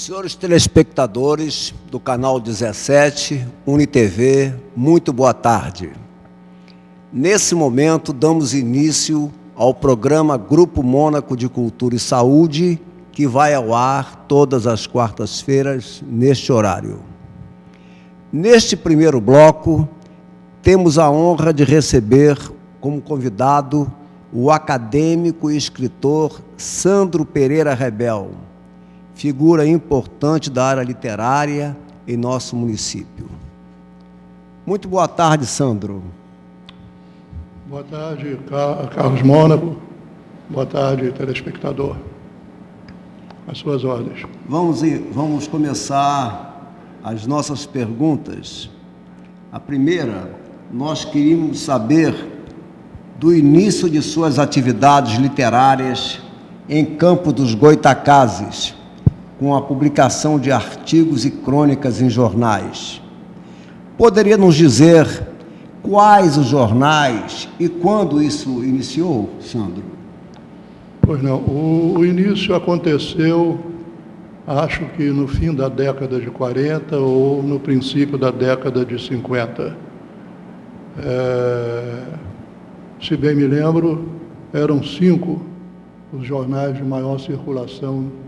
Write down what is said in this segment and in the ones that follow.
Senhores telespectadores do canal 17, UniTV, muito boa tarde. Nesse momento, damos início ao programa Grupo Mônaco de Cultura e Saúde, que vai ao ar todas as quartas-feiras, neste horário. Neste primeiro bloco, temos a honra de receber como convidado o acadêmico e escritor Sandro Pereira Rebel, figura importante da área literária em nosso município. Muito boa tarde, Sandro. Boa tarde, Carlos Mônaco. Boa tarde, telespectador. Às suas ordens. Vamos começar as nossas perguntas. A primeira, nós queríamos saber do início de suas atividades literárias em Campo dos Goitacazes, com a publicação de artigos e crônicas em jornais. Poderia nos dizer quais os jornais e quando isso iniciou, Sandro? Pois não, o início aconteceu, acho que no fim da década de 40 ou no princípio da década de 50. Se bem me lembro, eram 5 os jornais de maior circulação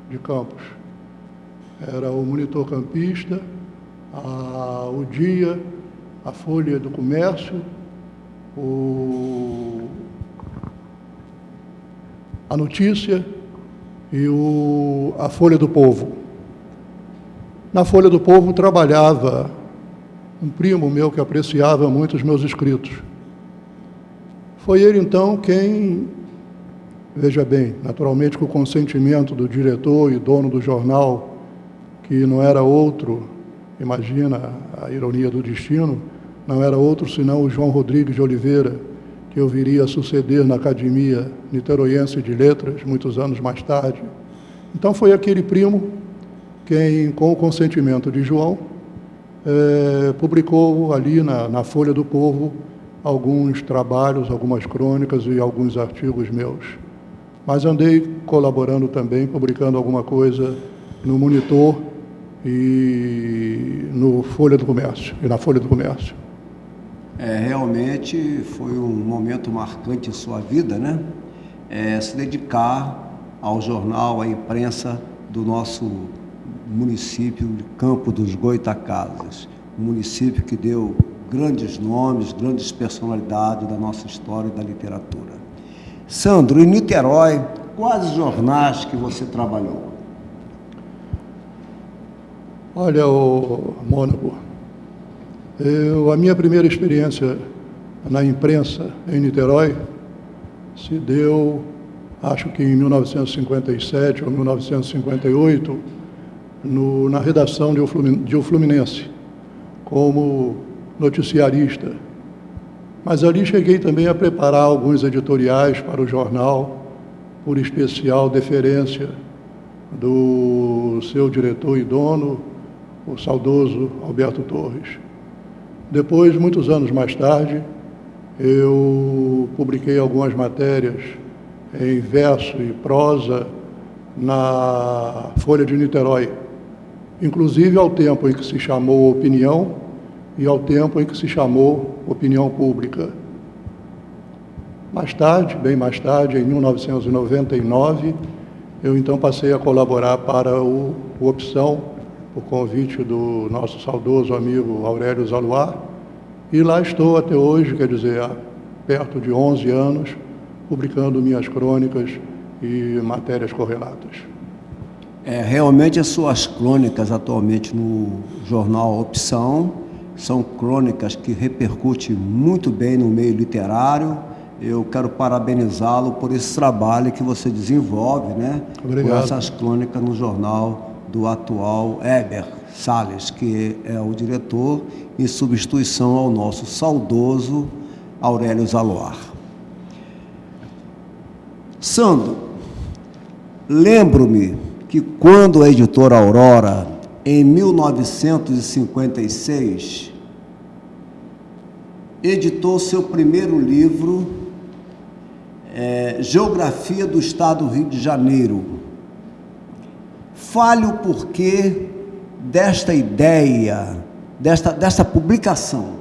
de Campos. Era o Monitor Campista, o Dia, a Folha do Comércio, a Notícia e a Folha do Povo. Na Folha do Povo trabalhava um primo meu que apreciava muito os meus escritos. Foi ele, então, quem, veja bem, naturalmente com o consentimento do diretor e dono do jornal, que não era outro, imagina a ironia do destino, não era outro senão o João Rodrigues de Oliveira, que eu viria a suceder na Academia Niteroiense de Letras, muitos anos mais tarde. Então foi aquele primo quem, com o consentimento de João, publicou ali na Folha do Povo alguns trabalhos, algumas crônicas e alguns artigos meus. Mas andei colaborando também, publicando alguma coisa no Monitor e no Folha do Comércio, e na Folha do Comércio. Realmente foi um momento marcante em sua vida, né? Se dedicar ao jornal, à imprensa do nosso município de Campo dos Goitacazes, um município que deu grandes nomes, grandes personalidades da nossa história e da literatura. Sandro, em Niterói, quais os jornais que você trabalhou? Olha, Mônaco, a minha primeira experiência na imprensa em Niterói se deu, acho que em 1957 ou 1958, na redação de O Fluminense, como noticiarista. Mas ali cheguei também a preparar alguns editoriais para o jornal, por especial deferência do seu diretor e dono, o saudoso Alberto Torres. Depois, muitos anos mais tarde, eu publiquei algumas matérias em verso e prosa na Folha de Niterói, inclusive ao tempo em que se chamou Opinião e ao tempo em que se chamou Opinião Pública. Mais tarde, bem mais tarde, em 1999, eu então passei a colaborar para o Opção, por convite do nosso saudoso amigo Aurélio Zaluar, e lá estou até hoje, quer dizer, há perto de 11 anos, publicando minhas crônicas e matérias correlatas. Realmente as suas crônicas atualmente no jornal Opção são crônicas que repercutem muito bem no meio literário. Eu quero parabenizá-lo por esse trabalho que você desenvolve, né? Obrigado. Com essas crônicas no jornal do atual Heber Salles, que é o diretor, em substituição ao nosso saudoso Aurélio Zaluar. Sandro, lembro-me que quando a editora Aurora, em 1956, editou seu primeiro livro, Geografia do Estado do Rio de Janeiro, Fale o porquê desta ideia, desta publicação,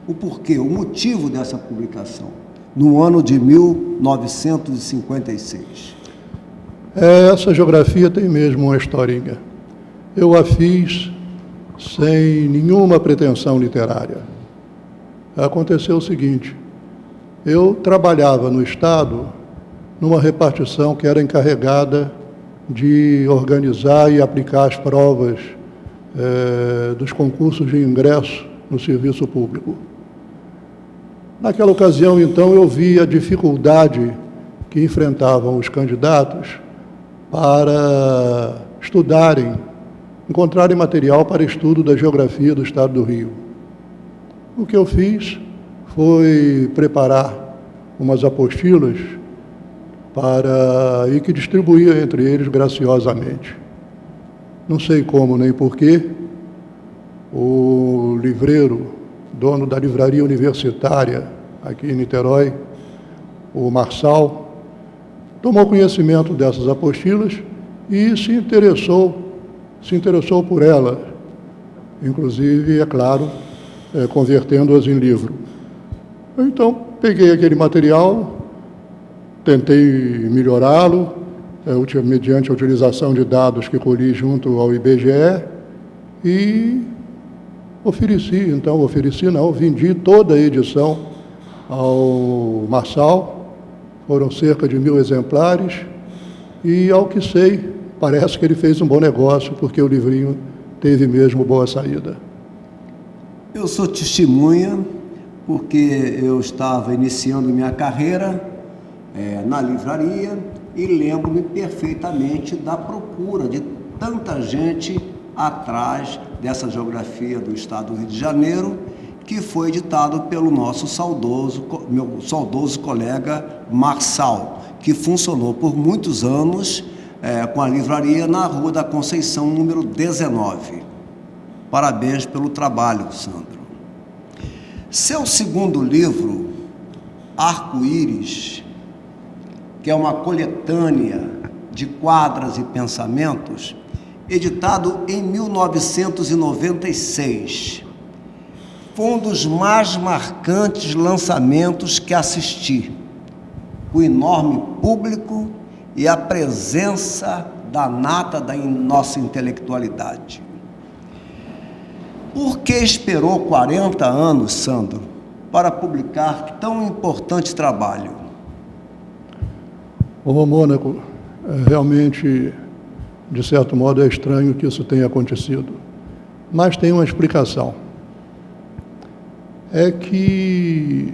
o porquê, o motivo dessa publicação, no ano de 1956. Essa geografia tem mesmo uma historinha. Eu a fiz sem nenhuma pretensão literária. Aconteceu o seguinte: eu trabalhava no Estado numa repartição que era encarregada de organizar e aplicar as provas dos concursos de ingresso no serviço público. Naquela ocasião, então, eu vi a dificuldade que enfrentavam os candidatos para estudarem, encontrarem material para estudo da geografia do Estado do Rio. O que eu fiz foi preparar umas apostilas e que distribuía entre eles graciosamente. Não sei como nem porquê, o livreiro, dono da livraria universitária aqui em Niterói, o Marçal, tomou conhecimento dessas apostilas e se interessou por elas, inclusive, é claro, convertendo-as em livro. Então, peguei aquele material, tentei melhorá-lo, mediante a utilização de dados que colhi junto ao IBGE, e vendi toda a edição ao Marçal. Foram cerca de 1000 exemplares, e, ao que sei, parece que ele fez um bom negócio, porque o livrinho teve mesmo boa saída. Eu sou testemunha, porque eu estava iniciando minha carreira na livraria e lembro-me perfeitamente da procura de tanta gente atrás dessa geografia do Estado do Rio de Janeiro, que foi editado pelo meu saudoso colega Marçal, que funcionou por muitos anos com a livraria na Rua da Conceição, número 19. Parabéns pelo trabalho, Sandro. Seu segundo livro, Arco-Íris, que é uma coletânea de quadras e pensamentos, editado em 1996, foi um dos mais marcantes lançamentos que assisti. O enorme público e a presença da nata da nossa intelectualidade. Por que esperou 40 anos, Sandro, para publicar tão importante trabalho? Ô, Mônaco, realmente, de certo modo, é estranho que isso tenha acontecido, mas tem uma explicação. É que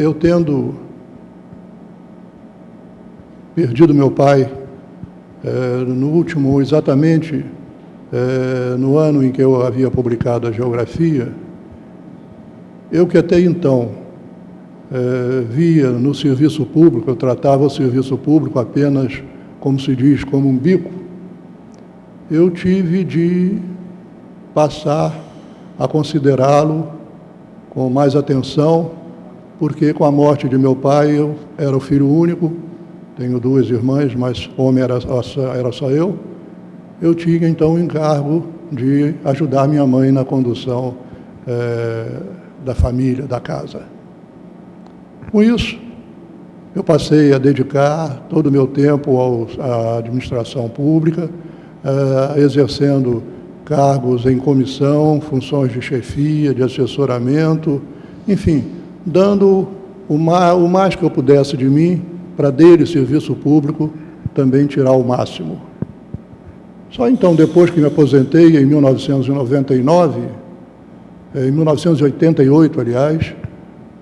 eu, tendo perdido meu pai exatamente no ano em que eu havia publicado a geografia, eu que até então via no serviço público, eu tratava o serviço público apenas, como se diz, como um bico, eu tive de passar a considerá-lo com mais atenção, porque com a morte de meu pai eu era o filho único, tenho 2 irmãs, mas homem era só eu. Eu tinha então o encargo de ajudar minha mãe na condução da família, da casa. Com isso, eu passei a dedicar todo o meu tempo à administração pública, exercendo cargos em comissão, funções de chefia, de assessoramento, enfim, dando o mais que eu pudesse de mim para dele, serviço público, também tirar o máximo. Só então, depois que me aposentei, em 1988, aliás,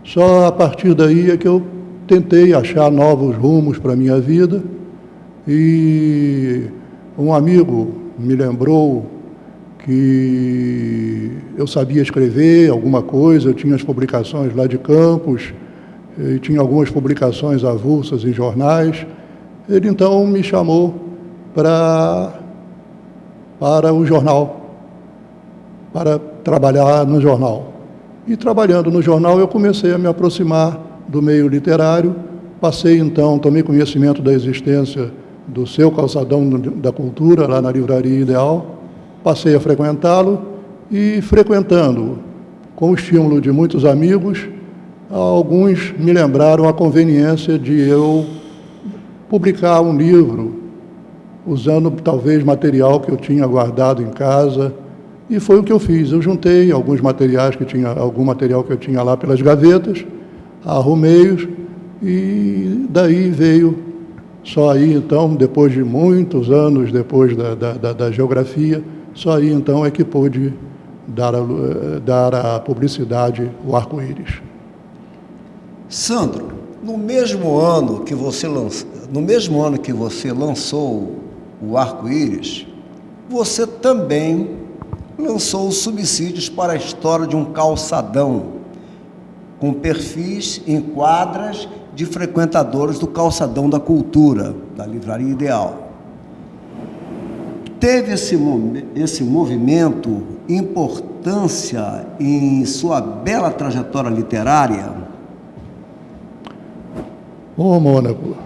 só a partir daí é que eu tentei achar novos rumos para a minha vida, e um amigo me lembrou que eu sabia escrever alguma coisa, eu tinha as publicações lá de Campos, e tinha algumas publicações avulsas em jornais. Ele então me chamou para o jornal, para trabalhar no jornal. E trabalhando no jornal eu comecei a me aproximar do meio literário, Passei, então, tomei conhecimento da existência do seu Calçadão da Cultura, lá na Livraria Ideal, passei a frequentá-lo e, frequentando-o, com o estímulo de muitos amigos, alguns me lembraram a conveniência de eu publicar um livro, usando talvez material que eu tinha guardado em casa, e foi o que eu fiz. Eu juntei algum material que eu tinha lá pelas gavetas, arrumei-os, e daí veio, só aí então, depois de muitos anos, depois da geografia, só aí então é que pôde dar à publicidade o arco-íris. Sandro, no mesmo ano que você lançou o arco-íris, você também lançou os subsídios para a história de um calçadão, com perfis em quadras de frequentadores do Calçadão da Cultura, da Livraria Ideal. Teve esse movimento importância em sua bela trajetória literária? Ô, Mônaco,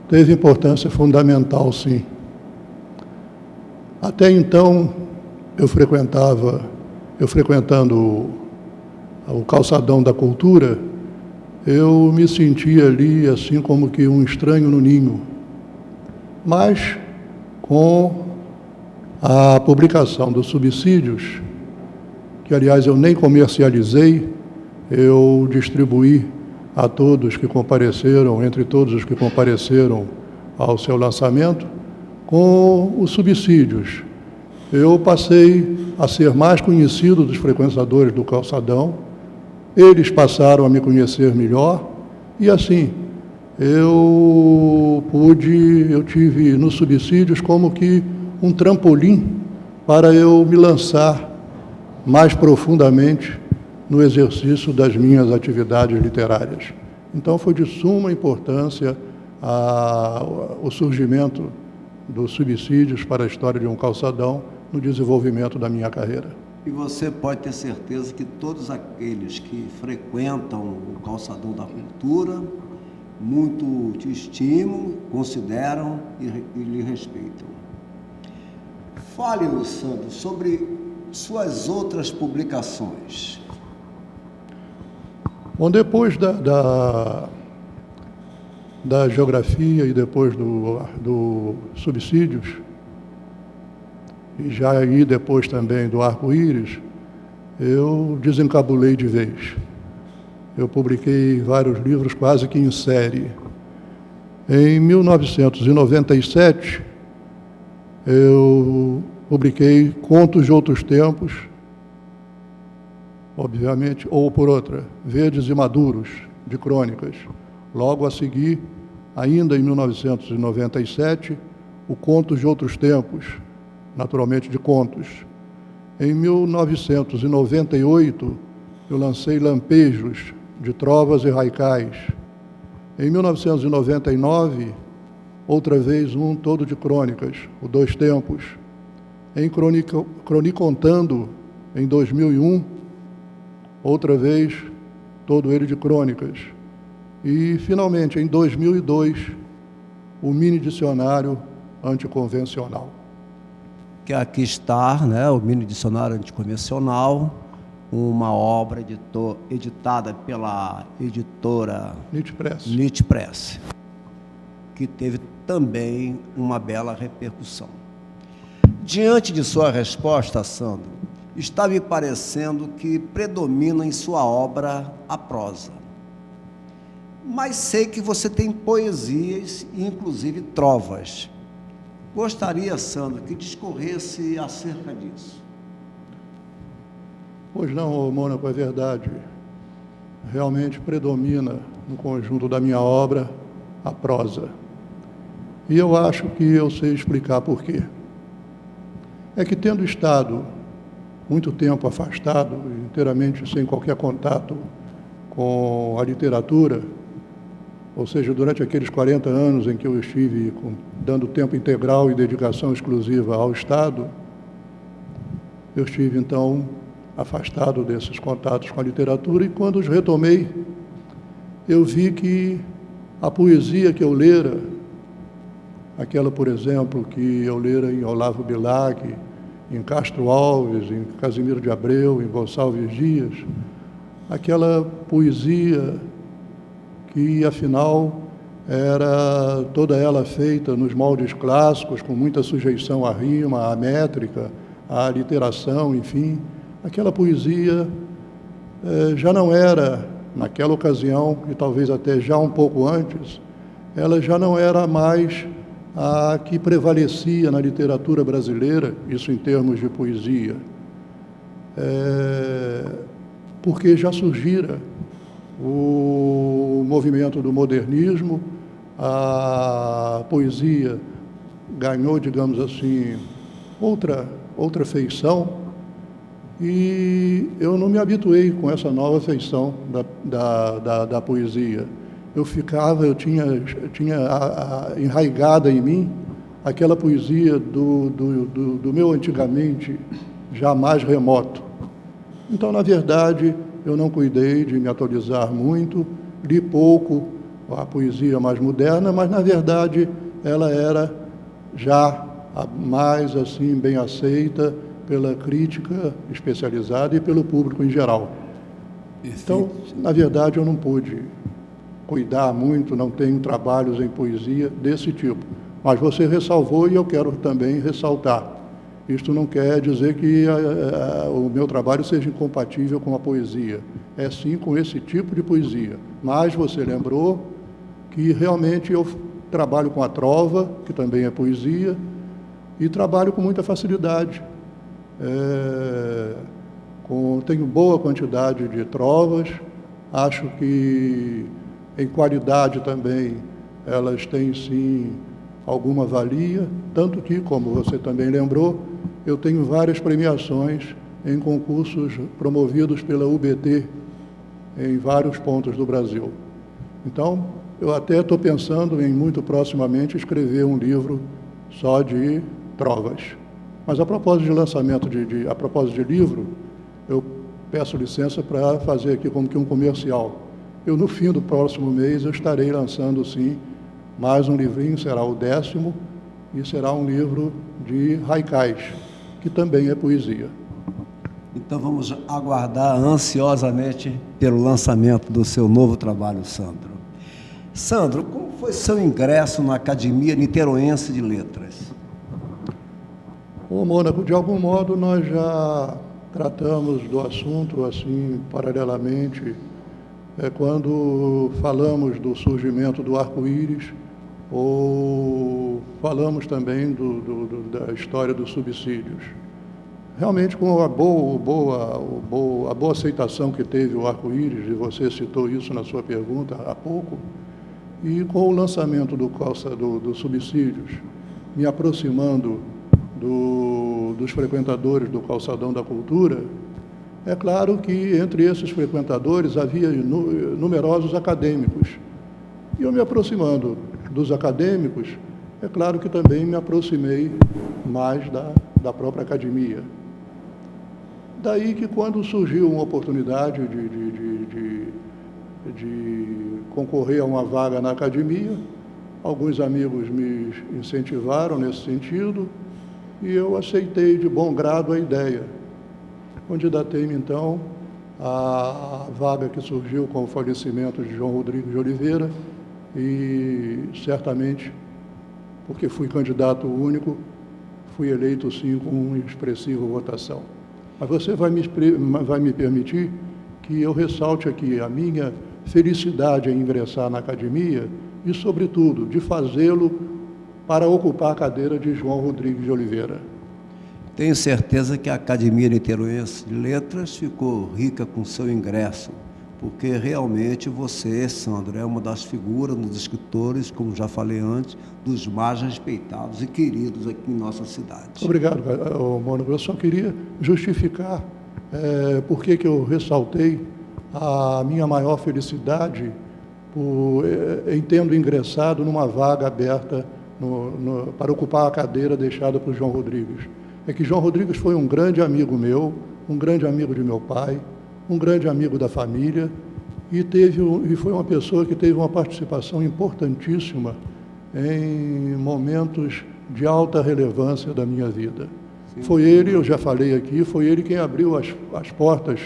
teve importância fundamental, sim. Até então, eu frequentando o Calçadão da Cultura, eu me sentia ali assim como que um estranho no ninho. Mas, com a publicação dos subsídios, que aliás eu nem comercializei, eu distribuí a todos que compareceram, entre todos os que compareceram ao seu lançamento, com os subsídios. Eu passei a ser mais conhecido dos frequentadores do Calçadão, eles passaram a me conhecer melhor, e assim, eu tive nos subsídios como que um trampolim para eu me lançar mais profundamente no exercício das minhas atividades literárias. Então, foi de suma importância o surgimento dos subsídios para a história de um calçadão no desenvolvimento da minha carreira. E você pode ter certeza que todos aqueles que frequentam o Calçadão da Cultura muito te estimam, consideram e lhe respeitam. Fale-nos, Sandro, sobre suas outras publicações. Bom, depois da geografia e depois do subsídios, e já aí depois também do arco-íris, eu desencabulei de vez. Eu publiquei vários livros quase que em série. Em 1997, eu publiquei Contos de Outros Tempos, obviamente, ou por outra, Verdes e Maduros, de crônicas. Logo a seguir, ainda em 1997, o Contos de Outros Tempos, naturalmente de contos. Em 1998, eu lancei Lampejos, de Trovas e Raicais. Em 1999, outra vez um todo de crônicas, o Dois Tempos. Em Cronicontando, em 2001, outra vez, todo ele de crônicas. E, finalmente, em 2002, o mini dicionário anticonvencional. Que aqui está, né, o mini dicionário anticonvencional, uma obra editada pela editora Nietzsche Press, que teve também uma bela repercussão. Diante de sua resposta, Sandro, está me parecendo que predomina em sua obra a prosa. Mas sei que você tem poesias e, inclusive, trovas. Gostaria, Sandro, que discorresse acerca disso. Pois não, Mônaco, é verdade. Realmente predomina no conjunto da minha obra a prosa. E eu acho que eu sei explicar por quê. É que, tendo estado muito tempo afastado, inteiramente sem qualquer contato com a literatura, ou seja, durante aqueles 40 anos em que eu estive dando tempo integral e dedicação exclusiva ao Estado, eu estive, então, afastado desses contatos com a literatura, e quando os retomei, eu vi que A poesia que eu lera, aquela, por exemplo, que eu lera em Olavo Bilac, em Castro Alves, em Casimiro de Abreu, em Gonçalves Dias, aquela poesia que, afinal, era toda ela feita nos moldes clássicos, com muita sujeição à rima, à métrica, à literação, enfim. Aquela poesia já não era, naquela ocasião, e talvez até já um pouco antes, ela já não era mais a que prevalecia na literatura brasileira, isso em termos de poesia, porque já surgira o movimento do modernismo, a poesia ganhou, digamos assim, outra feição, e eu não me habituei com essa nova feição da poesia. Eu tinha enraigada em mim aquela poesia do meu antigamente, já mais remoto. Então, na verdade, eu não cuidei de me atualizar muito, li pouco a poesia mais moderna, mas, na verdade, ela era já mais, assim, bem aceita pela crítica especializada e pelo público em geral. Então, na verdade, eu não pude cuidar muito, não tenho trabalhos em poesia desse tipo. Mas você ressalvou e eu quero também ressaltar. Isto não quer dizer que o meu trabalho seja incompatível com a poesia. É sim com esse tipo de poesia. Mas você lembrou que realmente eu trabalho com a trova, que também é poesia, e trabalho com muita facilidade. Tenho boa quantidade de trovas, acho que em qualidade também elas têm sim alguma valia, tanto que, como você também lembrou, eu tenho várias premiações em concursos promovidos pela UBT em vários pontos do Brasil. Então, eu até estou pensando em, muito proximamente, escrever um livro só de trovas. Mas a propósito de lançamento, a propósito de livro, eu peço licença para fazer aqui como que um comercial. No fim do próximo mês, eu estarei lançando, sim, mais um livrinho, será o 10º, e será um livro de haikais, que também é poesia. Então vamos aguardar ansiosamente pelo lançamento do seu novo trabalho, Sandro. Sandro, como foi seu ingresso na Academia Niteroense de Letras? Mônaco, de algum modo nós já tratamos do assunto assim paralelamente, quando falamos do surgimento do arco-íris, ou falamos também da história dos subsídios. Realmente, com a boa aceitação que teve o arco-íris, e você citou isso na sua pergunta há pouco, e com o lançamento dos subsídios, me aproximando dos frequentadores do Calçadão da Cultura, é claro que entre esses frequentadores havia numerosos acadêmicos. E eu me aproximando dos acadêmicos, é claro que também me aproximei mais da própria academia. Daí que, quando surgiu uma oportunidade de concorrer a uma vaga na academia, alguns amigos me incentivaram nesse sentido, e eu aceitei de bom grado a ideia. Candidatei-me, então, à vaga que surgiu com o falecimento de João Rodrigues de Oliveira, e certamente, porque fui candidato único, fui eleito, sim, com uma expressiva votação. Mas você vai me permitir que eu ressalte aqui a minha felicidade em ingressar na academia e, sobretudo, de fazê-lo para ocupar a cadeira de João Rodrigues de Oliveira. Tenho certeza que a Academia Niteroense de Letras ficou rica com seu ingresso, porque realmente você, Sandro, é uma das figuras, um dos escritores, como já falei antes, dos mais respeitados e queridos aqui em nossa cidade. Obrigado, Mônaco. Eu só queria justificar por que eu ressaltei a minha maior felicidade em tendo ingressado numa vaga aberta para ocupar a cadeira deixada por João Rodrigues. É que João Rodrigues foi um grande amigo meu, um grande amigo de meu pai, um grande amigo da família, e foi uma pessoa que teve uma participação importantíssima em momentos de alta relevância da minha vida. Sim. Foi ele, eu já falei aqui, foi ele quem abriu as portas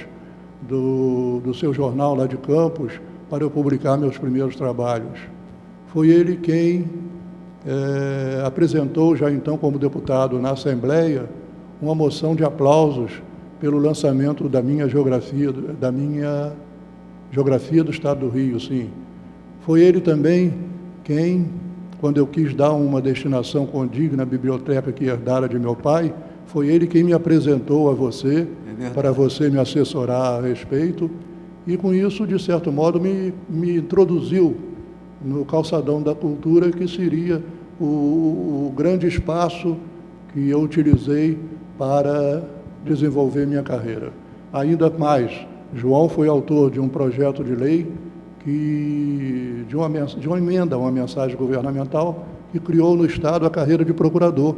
do seu jornal lá de Campos para eu publicar meus primeiros trabalhos. Foi ele quem apresentou, já então como deputado na Assembleia, uma moção de aplausos pelo lançamento da minha geografia do Estado do Rio, sim. Foi ele também quem, quando eu quis dar uma destinação condigna à biblioteca que herdara de meu pai, foi ele quem me apresentou a você, para você me assessorar a respeito, e com isso, de certo modo, me introduziu no calçadão da cultura, que seria o grande espaço que eu utilizei para desenvolver minha carreira. Ainda mais, João foi autor de um projeto de lei, de uma emenda, uma mensagem governamental, que criou no Estado a carreira de procurador.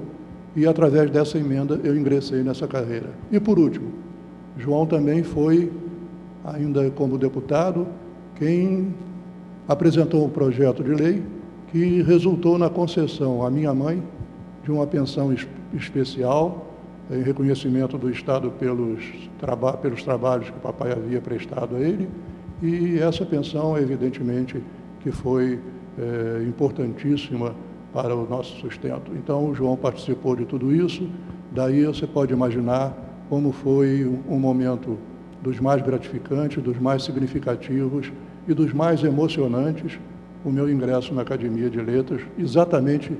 E, através dessa emenda, eu ingressei nessa carreira. E, por último, João também foi, ainda como deputado, quem apresentou um projeto de lei que resultou na concessão à minha mãe de uma pensão especial, em reconhecimento do Estado pelos trabalhos que o papai havia prestado a ele, e essa pensão, evidentemente, que foi importantíssima para o nosso sustento. Então, o João participou de tudo isso, daí você pode imaginar como foi um momento dos mais gratificantes, dos mais significativos e dos mais emocionantes, o meu ingresso na Academia de Letras, exatamente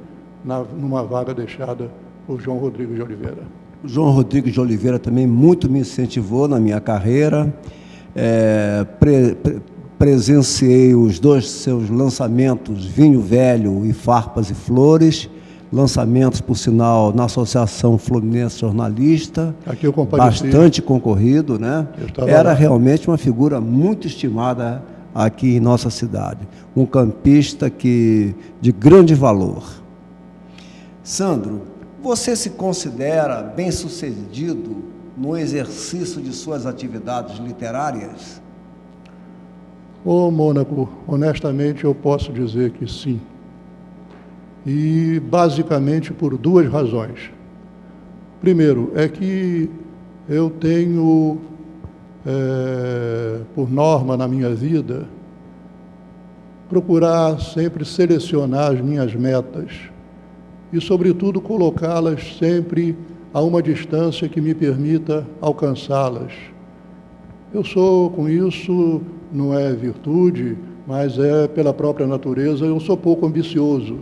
numa vaga deixada por João Rodrigues de Oliveira. O João Rodrigues de Oliveira também muito me incentivou na minha carreira. Presenciei os dois seus lançamentos, Vinho Velho e Farpas e Flores, lançamentos, por sinal, na Associação Fluminense Jornalista, aqui eu compareci, bastante concorrido, né? Era realmente uma figura muito estimada aqui em nossa cidade, um campista de grande valor. Sandro, você se considera bem-sucedido no exercício de suas atividades literárias? Ô, Mônaco, honestamente eu posso dizer que sim. E basicamente por duas razões. Primeiro, é que eu tenho, por norma na minha vida, procurar sempre selecionar as minhas metas e, sobretudo, colocá-las sempre a uma distância que me permita alcançá-las. Eu sou, com isso, não é virtude, mas é pela própria natureza, eu sou pouco ambicioso.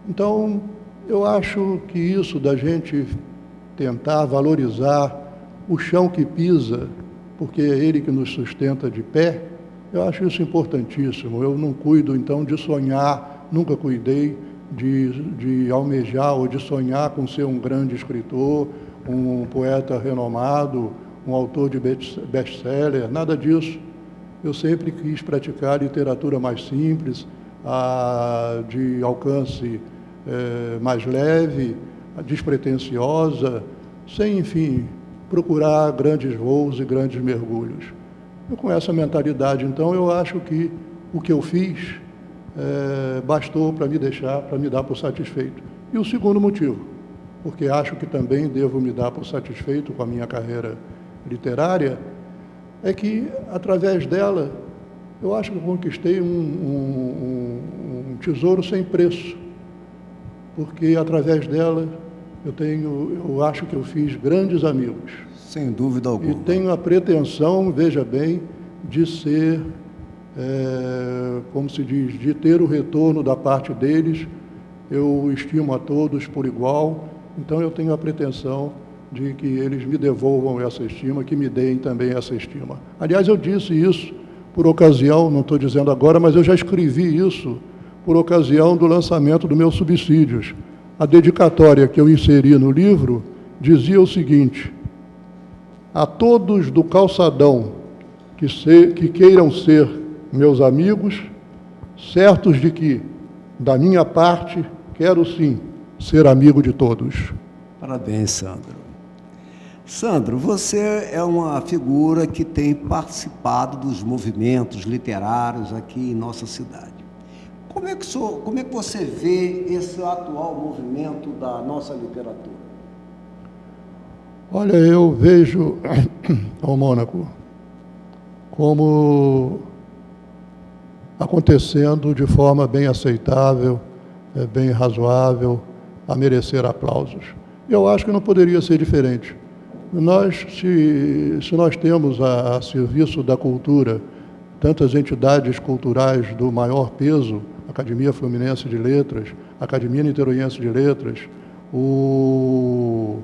Então, eu acho que isso da gente tentar valorizar o chão que pisa, porque é ele que nos sustenta de pé, eu acho isso importantíssimo. Eu não cuido, então, de sonhar, nunca cuidei de almejar ou de sonhar com ser um grande escritor, um poeta renomado, um autor de best-seller, nada disso. Eu sempre quis praticar literatura mais simples, de alcance mais leve, despretensiosa, sem, enfim, procurar grandes voos e grandes mergulhos. Eu, com essa mentalidade, então, eu acho que o que eu fiz bastou para me dar por satisfeito. E o segundo motivo, porque acho que também devo me dar por satisfeito com a minha carreira literária, é que, através dela, eu acho que eu conquistei um tesouro sem preço, porque, através dela, eu acho que eu fiz grandes amigos. Sem dúvida alguma. E tenho a pretensão, veja bem, de ser, como se diz, de ter o retorno da parte deles. Eu estimo a todos por igual, então eu tenho a pretensão de que eles me devolvam essa estima, que me deem também essa estima. Aliás, eu disse isso por ocasião, não estou dizendo agora, mas eu já escrevi isso por ocasião do lançamento do meus subsídios. A dedicatória que eu inseri no livro dizia o seguinte: a todos do calçadão que queiram ser meus amigos, certos de que, da minha parte, quero sim ser amigo de todos. Parabéns, Sandro. Sandro, você é uma figura que tem participado dos movimentos literários aqui em nossa cidade. Como é que você vê esse atual movimento da nossa literatura? Olha, eu vejo ao Mônaco como acontecendo de forma bem aceitável, bem razoável, a merecer aplausos. Eu acho que não poderia ser diferente. Se nós temos a serviço da cultura tantas entidades culturais do maior peso, Academia Fluminense de Letras, Academia Niteroense de Letras, o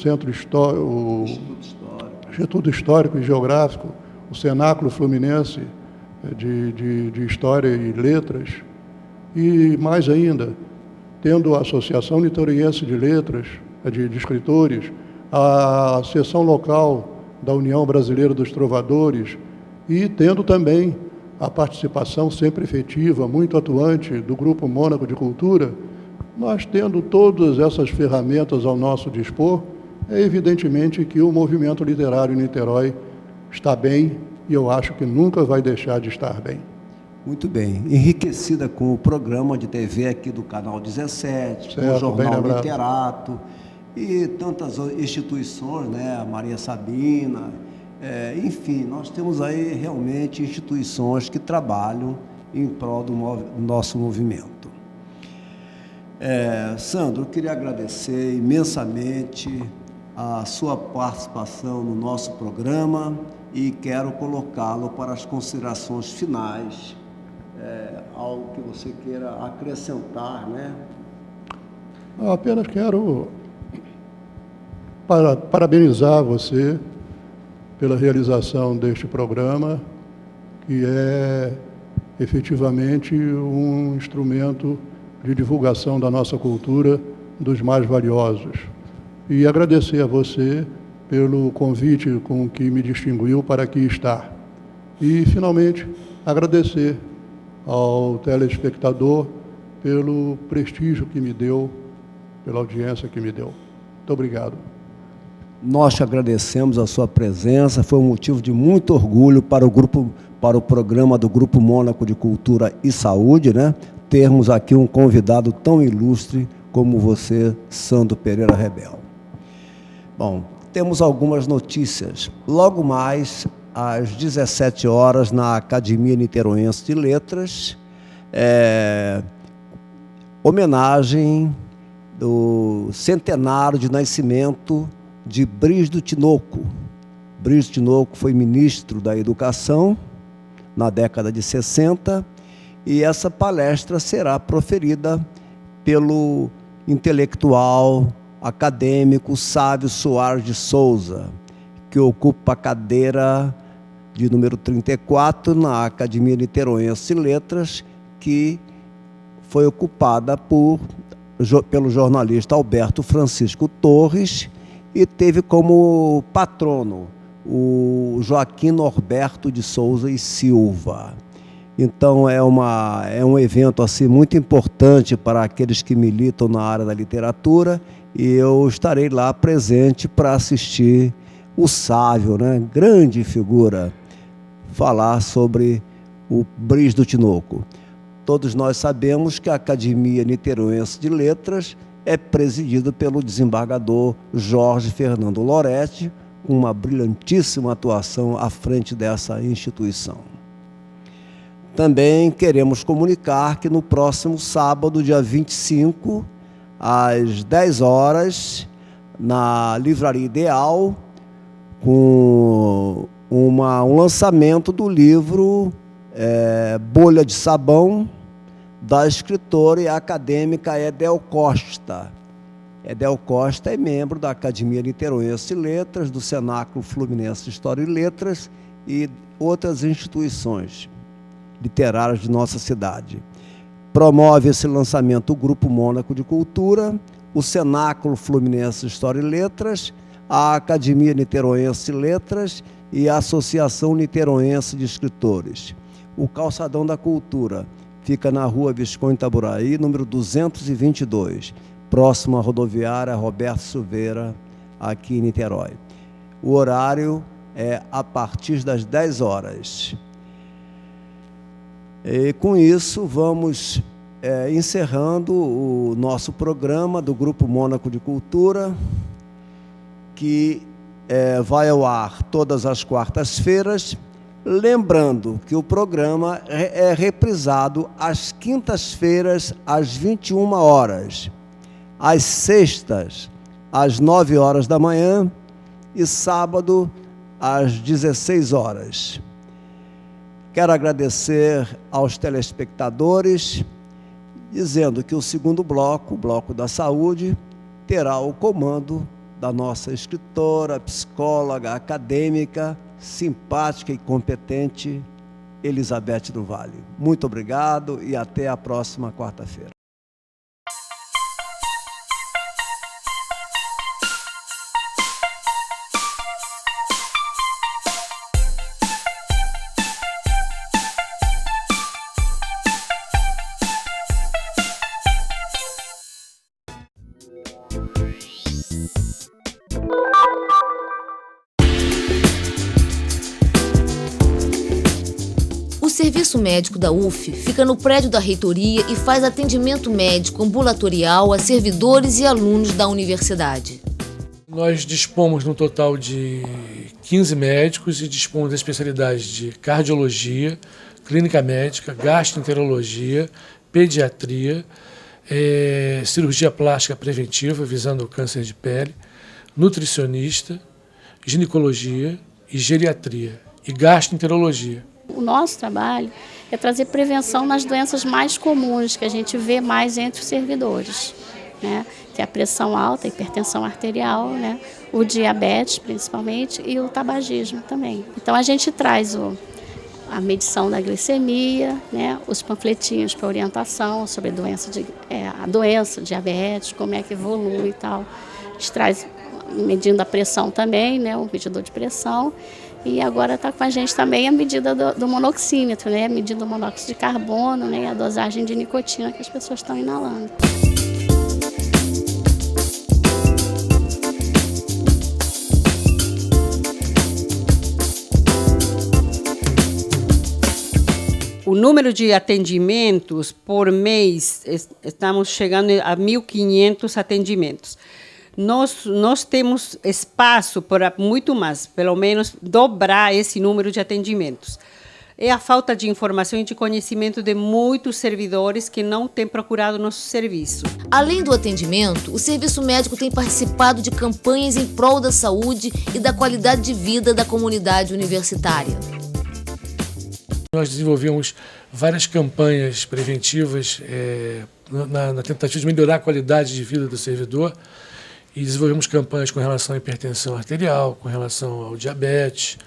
Centro Histórico, o Instituto Histórico e Geográfico, o Cenáculo Fluminense de História e Letras, e mais ainda, tendo a Associação Niteroense de Letras, de Escritores, a seção local da União Brasileira dos Trovadores, e tendo também a participação sempre efetiva, muito atuante do Grupo Mônaco de Cultura, nós tendo todas essas ferramentas ao nosso dispor, é evidentemente que o movimento literário em Niterói está bem, e eu acho que nunca vai deixar de estar bem. Muito bem. Enriquecida com o programa de TV aqui do Canal 17, certo, com o Jornal Literato e tantas instituições, né? A Maria Sabina, enfim, nós temos aí realmente instituições que trabalham em prol do nosso movimento. Sandro, eu queria agradecer imensamente a sua participação no nosso programa e quero colocá-lo para as considerações finais, algo que você queira acrescentar, né? Apenas quero parabenizar você pela realização deste programa, que é efetivamente um instrumento de divulgação da nossa cultura dos mais valiosos. E agradecer a você pelo convite com que me distinguiu para aqui estar. E, finalmente, agradecer ao telespectador pelo prestígio que me deu, pela audiência que me deu. Muito obrigado. Nós te agradecemos a sua presença, foi um motivo de muito orgulho para o programa do Grupo Mônaco de Cultura e Saúde, né? Termos aqui um convidado tão ilustre como você, Sandro Pereira Rebel. Bom, temos algumas notícias. Logo mais, às 17 horas, na Academia Niteroense de Letras, homenagem do centenário de nascimento de Brígido Tinoco. Brígido Tinoco foi ministro da Educação na década de 60, e essa palestra será proferida pelo intelectual, acadêmico Sávio Soares de Souza, que ocupa a cadeira de número 34 na Academia Niteroense de Letras, que foi ocupada pelo jornalista Alberto Francisco Torres, e teve como patrono o Joaquim Norberto de Souza e Silva. Então é um evento assim, muito importante para aqueles que militam na área da literatura, e eu estarei lá presente para assistir o Sávio, né, grande figura, falar sobre o Brígido Tinoco. Todos nós sabemos que a Academia Niteroense de Letras é presidida pelo desembargador Jorge Fernando Loretti, com uma brilhantíssima atuação à frente dessa instituição. Também queremos comunicar que no próximo sábado, dia 25, às 10 horas, na Livraria Ideal, com um lançamento do livro Bolha de Sabão, da escritora e acadêmica Edel Costa. Edel Costa é membro da Academia Niteroense de Letras, do Cenáculo Fluminense de História e Letras e outras instituições literárias de nossa cidade. Promove esse lançamento o Grupo Mônaco de Cultura, o Cenáculo Fluminense de História e Letras, a Academia Niteroense de Letras e a Associação Niteroense de Escritores. O Calçadão da Cultura fica na Rua Visconde Itaburaí, número 222, próximo à rodoviária Roberto Silveira, aqui em Niterói. O horário é a partir das 10 horas. E com isso, vamos encerrando o nosso programa do Grupo Mônaco de Cultura, que vai ao ar todas as quartas-feiras, lembrando que o programa é reprisado às quintas-feiras, às 21 horas, às sextas, às 9 horas da manhã e sábado, às 16 horas. Quero agradecer aos telespectadores, dizendo que o segundo bloco, o Bloco da Saúde, terá o comando da nossa escritora, psicóloga, acadêmica, simpática e competente, Elizabeth do Vale. Muito obrigado e até a próxima quarta-feira. O Serviço Médico da UF fica no prédio da reitoria e faz atendimento médico ambulatorial a servidores e alunos da universidade. Nós dispomos no total de 15 médicos e dispomos das especialidades de cardiologia, clínica médica, gastroenterologia, pediatria, cirurgia plástica preventiva visando o câncer de pele, nutricionista, ginecologia e geriatria e gastroenterologia. O nosso trabalho é trazer prevenção nas doenças mais comuns que a gente vê mais entre os servidores, né? Que é a pressão alta, a hipertensão arterial, né? O diabetes principalmente e o tabagismo também. Então a gente traz a medição da glicemia, né? Os panfletinhos para orientação sobre a doença, diabetes, como é que evolui e tal. A gente traz medindo a pressão também, né? O medidor de pressão. E agora está com a gente também a medida do monoxímetro, né? A medida do monóxido de carbono, né? E a dosagem de nicotina que as pessoas estão inalando. O número de atendimentos por mês, estamos chegando a 1.500 atendimentos. Nós temos espaço para muito mais, pelo menos dobrar esse número de atendimentos. É a falta de informação e de conhecimento de muitos servidores que não têm procurado nosso serviço. Além do atendimento, o serviço médico tem participado de campanhas em prol da saúde e da qualidade de vida da comunidade universitária. Nós desenvolvemos várias campanhas preventivas na tentativa de melhorar a qualidade de vida do servidor. E desenvolvemos campanhas com relação à hipertensão arterial, com relação ao diabetes,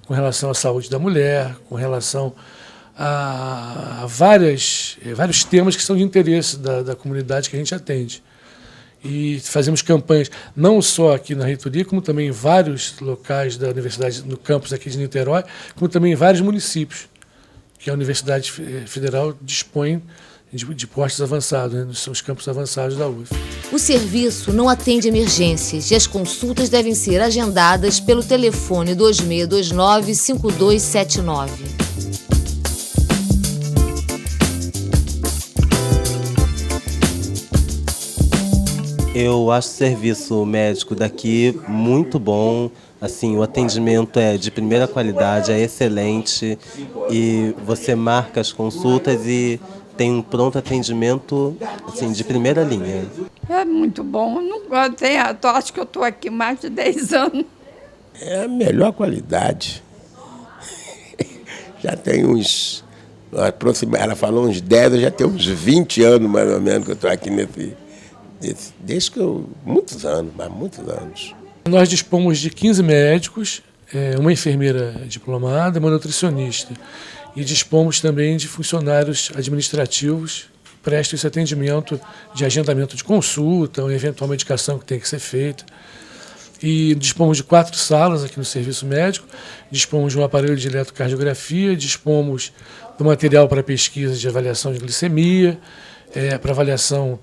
com relação à saúde da mulher, com relação a vários temas que são de interesse da comunidade que a gente atende. E fazemos campanhas não só aqui na reitoria, como também em vários locais da universidade, no campus aqui de Niterói, como também em vários municípios, que a Universidade Federal dispõe de postos avançados, né, nos seus campos avançados da UF. O serviço não atende emergências e as consultas devem ser agendadas pelo telefone 2629-5279. Eu acho o serviço médico daqui muito bom. Assim, o atendimento é de primeira qualidade, é excelente e você marca as consultas e tem um pronto atendimento assim, de primeira linha. É muito bom. Acho que eu estou aqui mais de 10 anos. É a melhor qualidade. Já tem ela falou uns 10, eu já tenho uns 20 anos mais ou menos que eu estou aqui desde que muitos anos. Nós dispomos de 15 médicos, uma enfermeira diplomada, uma nutricionista. E dispomos também de funcionários administrativos que prestam esse atendimento de agendamento de consulta ou eventual medicação que tem que ser feita. E dispomos de 4 salas aqui no serviço médico, dispomos de um aparelho de eletrocardiografia, dispomos do material para pesquisa de avaliação de glicemia, para avaliação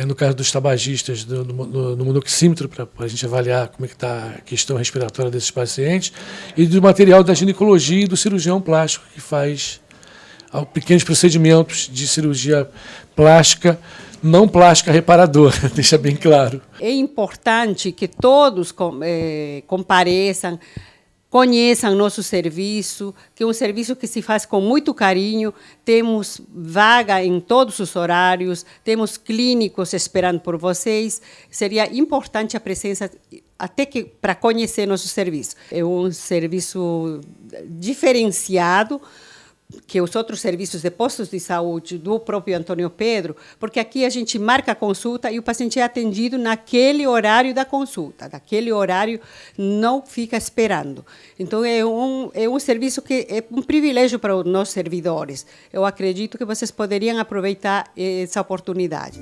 no caso dos tabagistas, no monoxímetro, para a gente avaliar como é que está a questão respiratória desses pacientes, e do material da ginecologia e do cirurgião plástico, que faz pequenos procedimentos de cirurgia plástica, não plástica reparadora, deixa bem claro. É importante que todos compareçam, conheçam nosso serviço, que é um serviço que se faz com muito carinho. Temos vaga em todos os horários, temos clínicos esperando por vocês. Seria importante a presença, até que para conhecer nosso serviço. É um serviço diferenciado que os outros serviços de postos de saúde do próprio Antônio Pedro, porque aqui a gente marca a consulta e o paciente é atendido naquele horário da consulta, naquele horário não fica esperando. Então, é um serviço que é um privilégio para os nossos servidores. Eu acredito que vocês poderiam aproveitar essa oportunidade.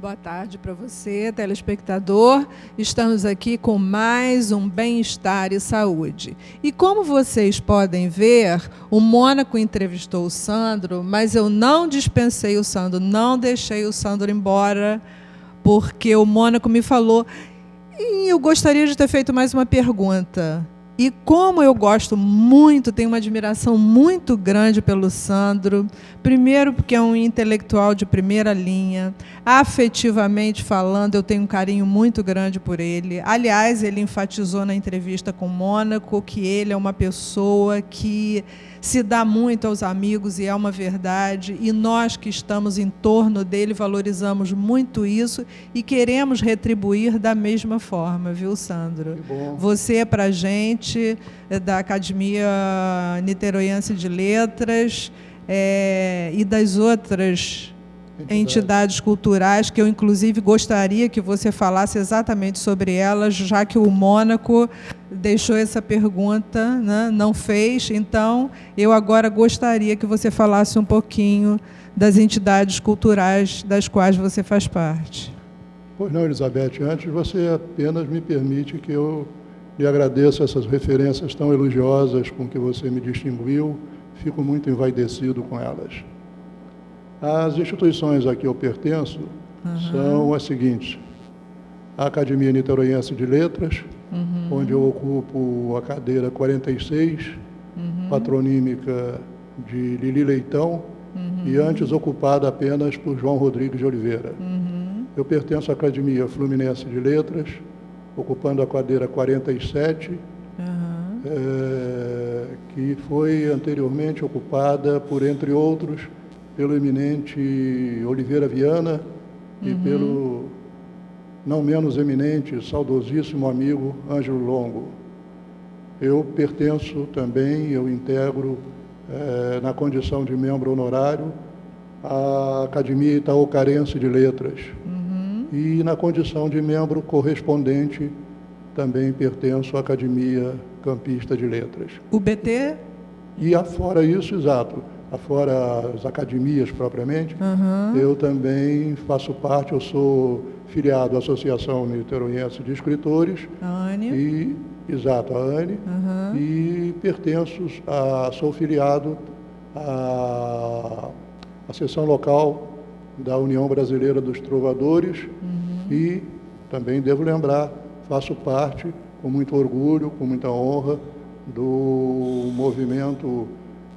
Boa tarde para você, telespectador. Estamos aqui com mais um Bem-Estar e Saúde. E como vocês podem ver, o Mônaco entrevistou o Sandro, mas eu não dispensei o Sandro, não deixei o Sandro embora, porque o Mônaco me falou, e eu gostaria de ter feito mais uma pergunta. E como eu gosto muito, tenho uma admiração muito grande pelo Sandro, primeiro porque é um intelectual de primeira linha, afetivamente falando, eu tenho um carinho muito grande por ele. Aliás, ele enfatizou na entrevista com o Mônaco que ele é uma pessoa que se dá muito aos amigos, e é uma verdade, e nós que estamos em torno dele valorizamos muito isso e queremos retribuir da mesma forma, viu, Sandro? Que bom. Você é para a gente, da Academia Niteroiense de Letras, e das outras entidades culturais, que eu, inclusive, gostaria que você falasse exatamente sobre elas, já que o Mônaco deixou essa pergunta, né, não fez. Então, eu agora gostaria que você falasse um pouquinho das entidades culturais das quais você faz parte. Pois não, Elizabeth, antes você apenas me permite que eu lhe agradeça essas referências tão elogiosas com que você me distinguiu. Fico muito envaidecido com elas. As instituições a que eu pertenço são as seguintes: a Academia Niteroiense de Letras, onde eu ocupo a cadeira 46, patronímica de Lili Leitão, e antes ocupada apenas por João Rodrigues de Oliveira. Eu pertenço à Academia Fluminense de Letras, ocupando a cadeira 47, que foi anteriormente ocupada por, entre outros, pelo eminente Oliveira Viana e pelo não menos eminente, saudosíssimo amigo Ângelo Longo. Eu pertenço também, eu integro, na condição de membro honorário, a Academia Itaocarense de Letras. E na condição de membro correspondente, também pertenço à Academia Campista de Letras. O BT? E afora isso, exato, afora as academias propriamente, eu também faço parte, eu sou filiado à Associação Niteroiense de Escritores. A ANE. E, exato, a ANE. E pertenço, sou filiado à seção local da União Brasileira dos Trovadores e, também devo lembrar, faço parte, com muito orgulho, com muita honra, do movimento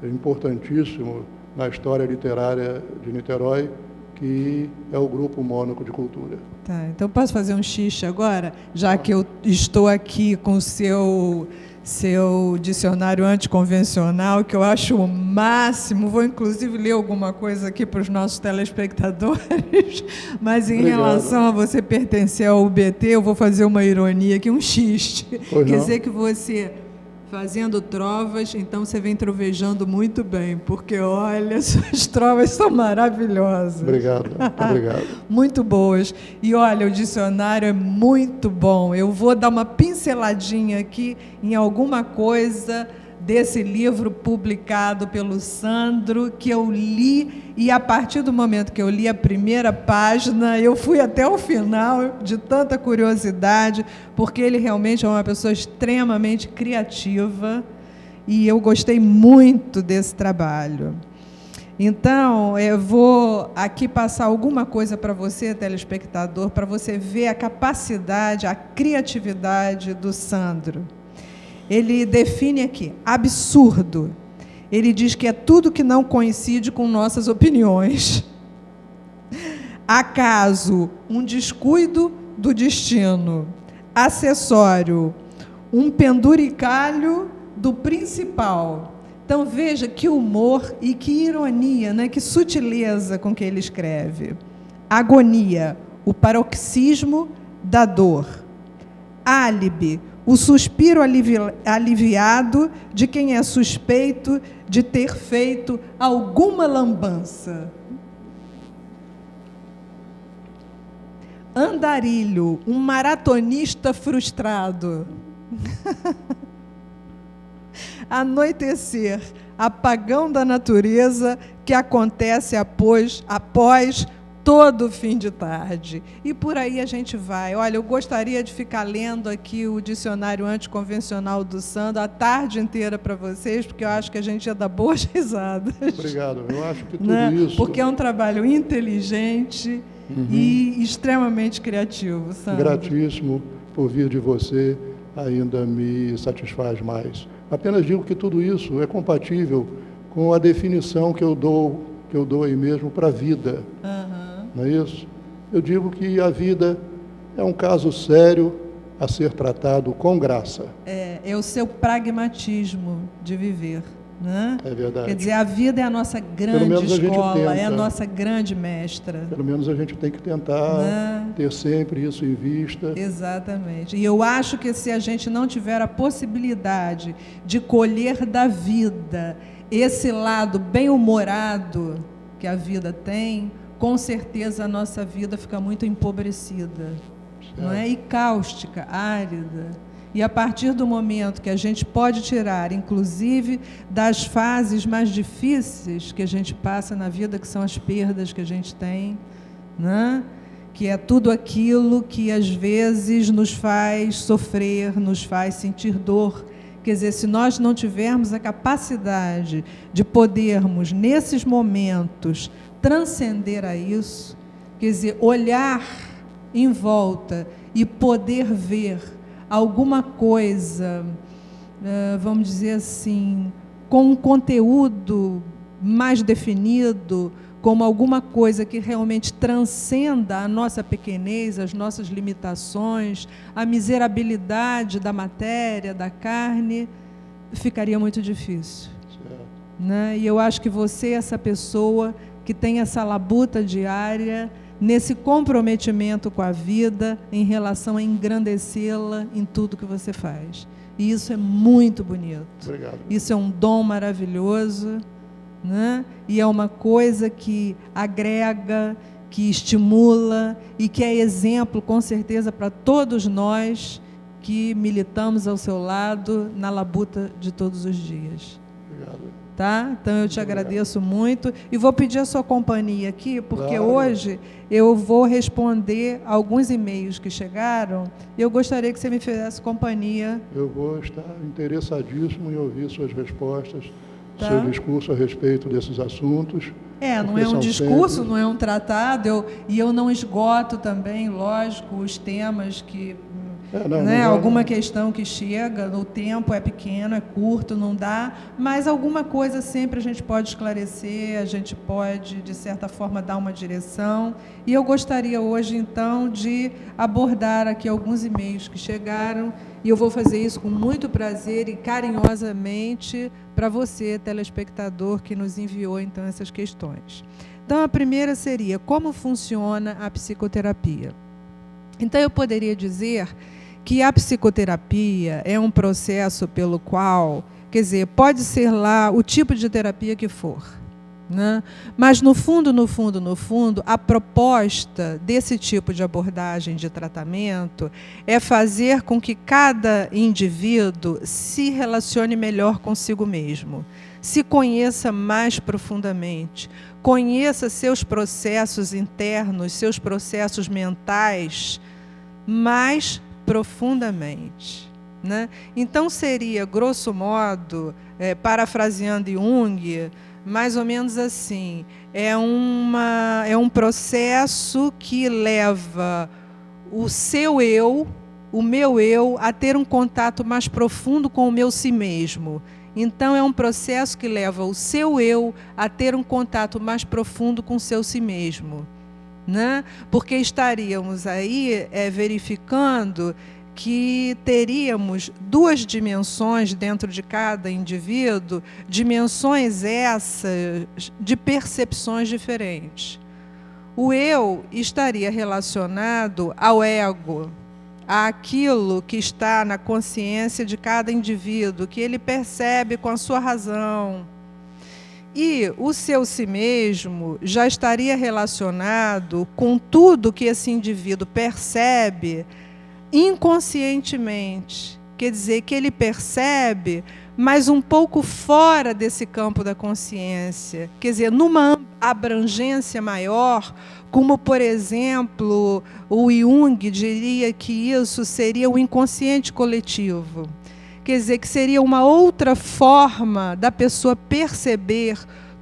importantíssimo na história literária de Niterói, que é o Grupo Mônaco de Cultura. Tá, então posso fazer um xixi agora? Já que eu estou aqui com o seu dicionário anticonvencional, que eu acho o máximo, vou inclusive ler alguma coisa aqui para os nossos telespectadores, mas em relação a você pertencer ao UBT, eu vou fazer uma ironia aqui, um xiste. Quer dizer que você, fazendo trovas, então você vem trovejando muito bem, porque, olha, suas trovas são maravilhosas. Obrigado, muito obrigado. Muito boas. E, olha, o dicionário é muito bom. Eu vou dar uma pinceladinha aqui em alguma coisa desse livro publicado pelo Sandro, que eu li, e a partir do momento que eu li a primeira página, eu fui até o final, de tanta curiosidade, porque ele realmente é uma pessoa extremamente criativa, e eu gostei muito desse trabalho. Então, eu vou aqui passar alguma coisa para você, telespectador, para você ver a capacidade, a criatividade do Sandro. Ele define aqui, absurdo. Ele diz que é tudo que não coincide com nossas opiniões. Acaso, um descuido do destino. Acessório, um penduricalho do principal. Então, veja que humor e que ironia, né? Que sutileza com que ele escreve. Agonia, o paroxismo da dor. Álibi, o suspiro aliviado de quem é suspeito de ter feito alguma lambança. Andarilho, um maratonista frustrado. Anoitecer, apagão da natureza que acontece após todo fim de tarde. E por aí a gente vai. Olha, eu gostaria de ficar lendo aqui o dicionário anticonvencional do Sandro a tarde inteira para vocês, porque eu acho que a gente ia dar boas risadas. Obrigado. Eu acho que tudo isso... Porque é um trabalho inteligente e extremamente criativo, Sandro. Gratíssimo por vir de você, ainda me satisfaz mais. Apenas digo que tudo isso é compatível com a definição que eu dou aí mesmo para a vida. Não é isso? Eu digo que a vida é um caso sério a ser tratado com graça. É o seu pragmatismo de viver, né? É verdade. Quer dizer, a vida é a nossa grande escola, é a nossa grande mestra. Pelo menos a gente tem que tentar ter sempre isso em vista. Exatamente. E eu acho que se a gente não tiver a possibilidade de colher da vida esse lado bem-humorado que a vida tem, com certeza a nossa vida fica muito empobrecida, não é? E cáustica, árida. E a partir do momento que a gente pode tirar, inclusive, das fases mais difíceis que a gente passa na vida, que são as perdas que a gente tem, né? Que é tudo aquilo que às vezes nos faz sofrer, nos faz sentir dor. Quer dizer, se nós não tivermos a capacidade de podermos, nesses momentos, transcender a isso, quer dizer, olhar em volta e poder ver alguma coisa, vamos dizer assim, com um conteúdo mais definido, como alguma coisa que realmente transcenda a nossa pequenez, as nossas limitações, a miserabilidade da matéria, da carne, ficaria muito difícil. Né? E eu acho que você é essa pessoa que tem essa labuta diária, nesse comprometimento com a vida, em relação a engrandecê-la em tudo que você faz. E isso é muito bonito. Obrigado. Isso é um dom maravilhoso, né? E é uma coisa que agrega, que estimula e que é exemplo, com certeza, para todos nós que militamos ao seu lado na labuta de todos os dias. Obrigado. Tá? Então, eu te agradeço muito e vou pedir a sua companhia aqui, porque hoje eu vou responder alguns e-mails que chegaram e eu gostaria que você me fizesse companhia. Eu vou estar interessadíssimo em ouvir suas respostas, seu discurso a respeito desses assuntos. Não é um discurso, não é um tratado, e eu não esgoto também, lógico, os temas Alguma questão que chega, o tempo é pequeno, é curto, não dá, mas alguma coisa sempre a gente pode esclarecer, a gente pode, de certa forma, dar uma direção. E eu gostaria hoje, então, de abordar aqui alguns e-mails que chegaram, e eu vou fazer isso com muito prazer e carinhosamente para você, telespectador, que nos enviou, então, essas questões. Então, a primeira seria: como funciona a psicoterapia? Então, eu poderia dizer que a psicoterapia é um processo pelo qual, quer dizer, pode ser lá o tipo de terapia que for, né? Mas, no fundo, a proposta desse tipo de abordagem de tratamento é fazer com que cada indivíduo se relacione melhor consigo mesmo, se conheça mais profundamente, conheça seus processos internos, seus processos mentais mais profundamente, né? Então, seria, grosso modo, parafraseando Jung, mais ou menos assim: é um processo que leva o seu eu, o meu eu, a ter um contato mais profundo com o meu si mesmo. Então, é um processo que leva o seu eu a ter um contato mais profundo com o seu si mesmo, né? Porque estaríamos aí verificando que teríamos duas dimensões dentro de cada indivíduo, dimensões essas de percepções diferentes. O eu estaria relacionado ao ego, àquilo que está na consciência de cada indivíduo, que ele percebe com a sua razão. E o seu si mesmo já estaria relacionado com tudo que esse indivíduo percebe inconscientemente. Quer dizer, que ele percebe, mas um pouco fora desse campo da consciência. Quer dizer, numa abrangência maior, como, por exemplo, o Jung diria que isso seria o inconsciente coletivo. Quer dizer, que seria uma outra forma da pessoa perceber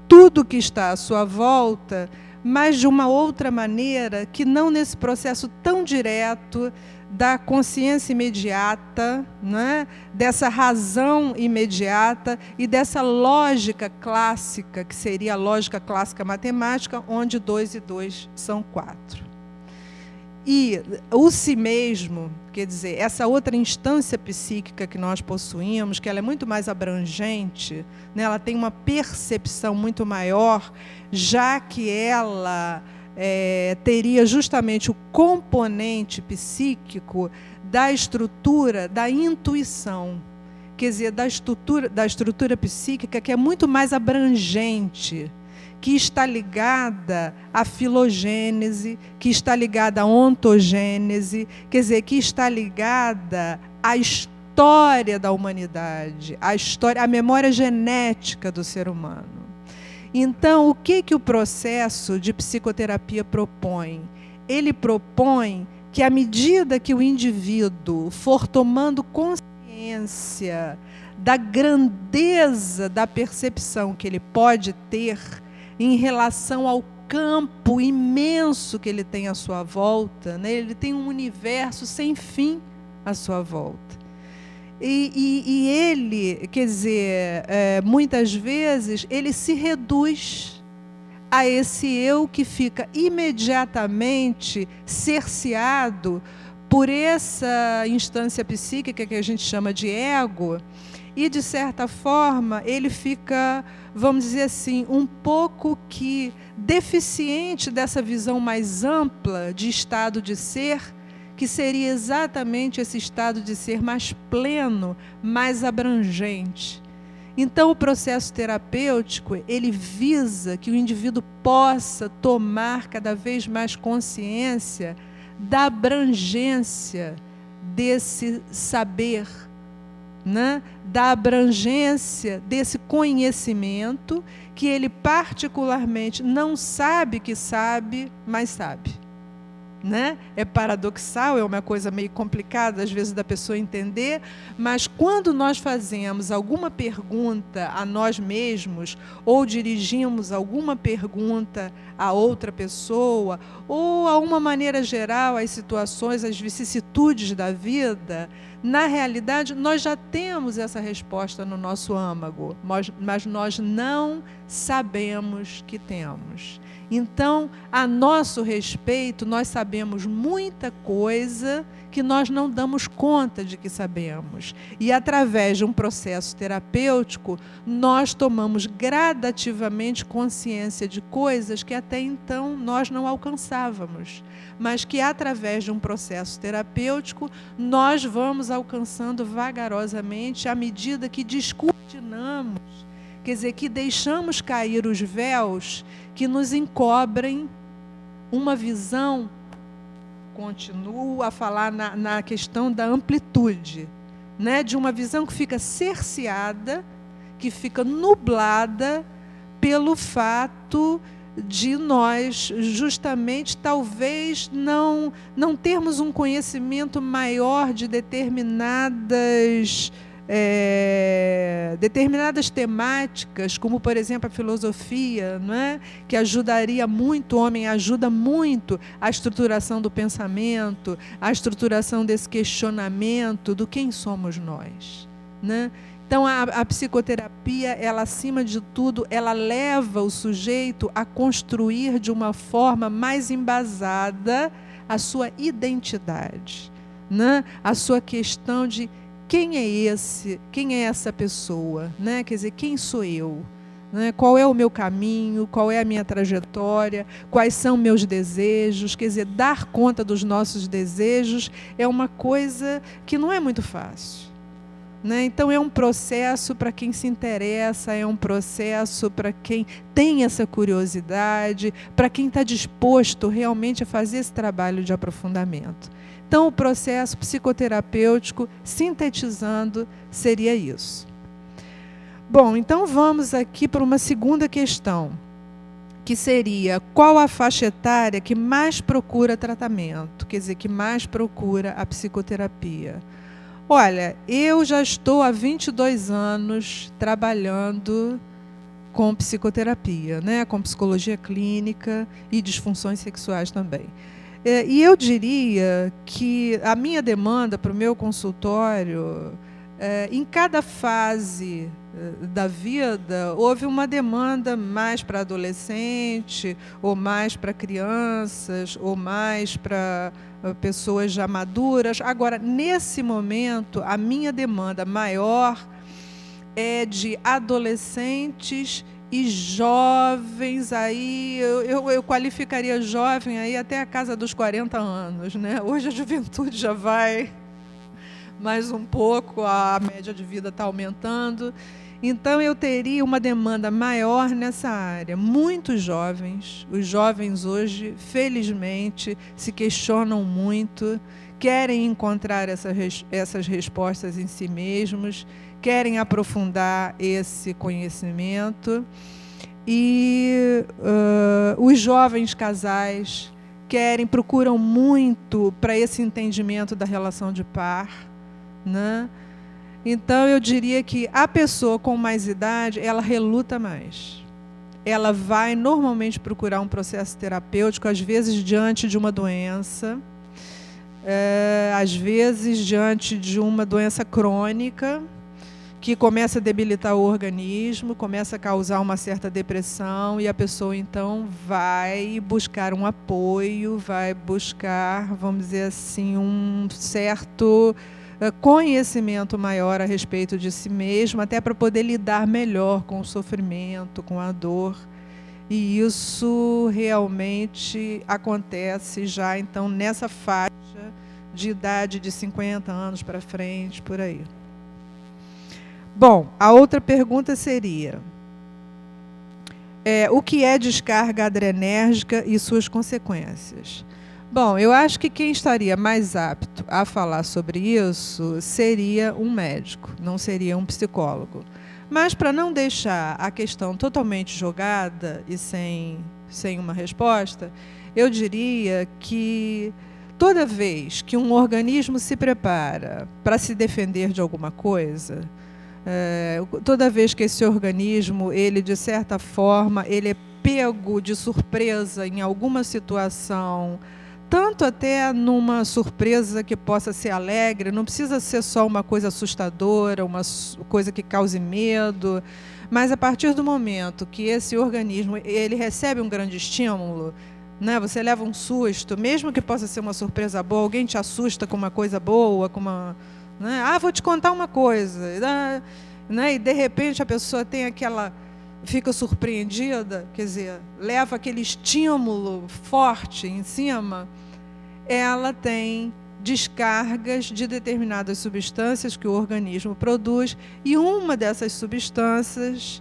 tudo que está à sua volta, mas de uma outra maneira, que não nesse processo tão direto da consciência imediata, né? Dessa razão imediata e dessa lógica clássica, que seria a lógica clássica matemática, onde 2 e 2 são 4. E o si mesmo, quer dizer, essa outra instância psíquica que nós possuímos, que ela é muito mais abrangente, né? Ela tem uma percepção muito maior, já que ela teria justamente o componente psíquico da estrutura da intuição, quer dizer, da estrutura psíquica, que é muito mais abrangente, que está ligada à filogênese, que está ligada à ontogênese, quer dizer, que está ligada à história da humanidade, à memória genética do ser humano. Então, o que o processo de psicoterapia propõe? Ele propõe que, à medida que o indivíduo for tomando consciência da grandeza da percepção que ele pode ter em relação ao campo imenso que ele tem à sua volta, né? Ele tem um universo sem fim à sua volta. E ele, quer dizer, muitas vezes, ele se reduz a esse eu que fica imediatamente cerceado por essa instância psíquica que a gente chama de ego, e, de certa forma, ele fica, vamos dizer assim, um pouco que deficiente dessa visão mais ampla de estado de ser, que seria exatamente esse estado de ser mais pleno, mais abrangente. Então, o processo terapêutico, ele visa que o indivíduo possa tomar cada vez mais consciência da abrangência desse saber, né? Da abrangência desse conhecimento que ele particularmente não sabe que sabe, mas sabe. né? É paradoxal, é uma coisa meio complicada, às vezes, da pessoa entender, mas quando nós fazemos alguma pergunta a nós mesmos, ou dirigimos alguma pergunta a outra pessoa, ou, a uma maneira geral, as situações, as vicissitudes da vida, na realidade, nós já temos essa resposta no nosso âmago, mas nós não sabemos que temos. Então, a nosso respeito, nós sabemos muita coisa que nós não damos conta de que sabemos. E, através de um processo terapêutico, nós tomamos gradativamente consciência de coisas que até então nós não alcançávamos, mas que, através de um processo terapêutico, nós vamos alcançando vagarosamente à medida que descortinamos, quer dizer, que deixamos cair os véus que nos encobrem uma visão. Continuo a falar na questão da amplitude, né? De uma visão que fica cerceada, que fica nublada pelo fato de nós, justamente, talvez não termos um conhecimento maior de determinadas temáticas, como, por exemplo, a filosofia, não é? Que ajudaria muito, o homem ajuda muito a estruturação do pensamento, a estruturação desse questionamento do quem somos nós, né? Então, a psicoterapia, ela, acima de tudo, ela leva o sujeito a construir de uma forma mais embasada a sua identidade, né? A sua questão de quem é esse, quem é essa pessoa, né? Quer dizer, quem sou eu? Né? Qual é o meu caminho, qual é a minha trajetória, quais são meus desejos? Quer dizer, dar conta dos nossos desejos é uma coisa que não é muito fácil, né? Então, é um processo para quem se interessa, é um processo para quem tem essa curiosidade, para quem está disposto realmente a fazer esse trabalho de aprofundamento. Então, o processo psicoterapêutico, sintetizando, seria isso. Bom, então vamos aqui para uma segunda questão, que seria: qual a faixa etária que mais procura tratamento, quer dizer, que mais procura a psicoterapia? Olha, eu já estou há 22 anos trabalhando com psicoterapia, né? Com psicologia clínica e disfunções sexuais também. E eu diria que a minha demanda para o meu consultório, em cada fase da vida, houve uma demanda mais para adolescente, ou mais para crianças, ou mais para pessoas já maduras. Agora, nesse momento, a minha demanda maior é de adolescentes e jovens, aí eu qualificaria jovem aí até a casa dos 40 anos, né? Hoje a juventude já vai mais um pouco, a média de vida está aumentando. Então, eu teria uma demanda maior nessa área. Muitos jovens, os jovens hoje, felizmente, se questionam muito, querem encontrar essas respostas em si mesmos, querem aprofundar esse conhecimento. E os jovens casais procuram muito para esse entendimento da relação de par, né? Então, eu diria que a pessoa com mais idade, ela reluta mais. Ela vai normalmente procurar um processo terapêutico, às vezes diante de uma doença, às vezes diante de uma doença crônica, que começa a debilitar o organismo, começa a causar uma certa depressão, e a pessoa, então, vai buscar um apoio, vai buscar, vamos dizer assim, um certo conhecimento maior a respeito de si mesmo, até para poder lidar melhor com o sofrimento, com a dor. E isso realmente acontece já, então, nessa faixa de idade de 50 anos para frente, por aí. Bom, a outra pergunta seria: o que é descarga adrenérgica e suas consequências? Bom, eu acho que quem estaria mais apto a falar sobre isso seria um médico, não seria um psicólogo. Mas, para não deixar a questão totalmente jogada e sem uma resposta, eu diria que toda vez que um organismo se prepara para se defender de alguma coisa, toda vez que esse organismo, ele de certa forma, ele é pego de surpresa em alguma situação, tanto até numa surpresa que possa ser alegre, não precisa ser só uma coisa assustadora, uma coisa que cause medo, mas a partir do momento que esse organismo ele recebe um grande estímulo, né, você leva um susto, mesmo que possa ser uma surpresa boa, alguém te assusta com uma coisa boa, com uma, né, vou te contar uma coisa, né, e de repente a pessoa tem aquela, fica surpreendida, quer dizer, leva aquele estímulo forte em cima, ela tem descargas de determinadas substâncias que o organismo produz, e uma dessas substâncias,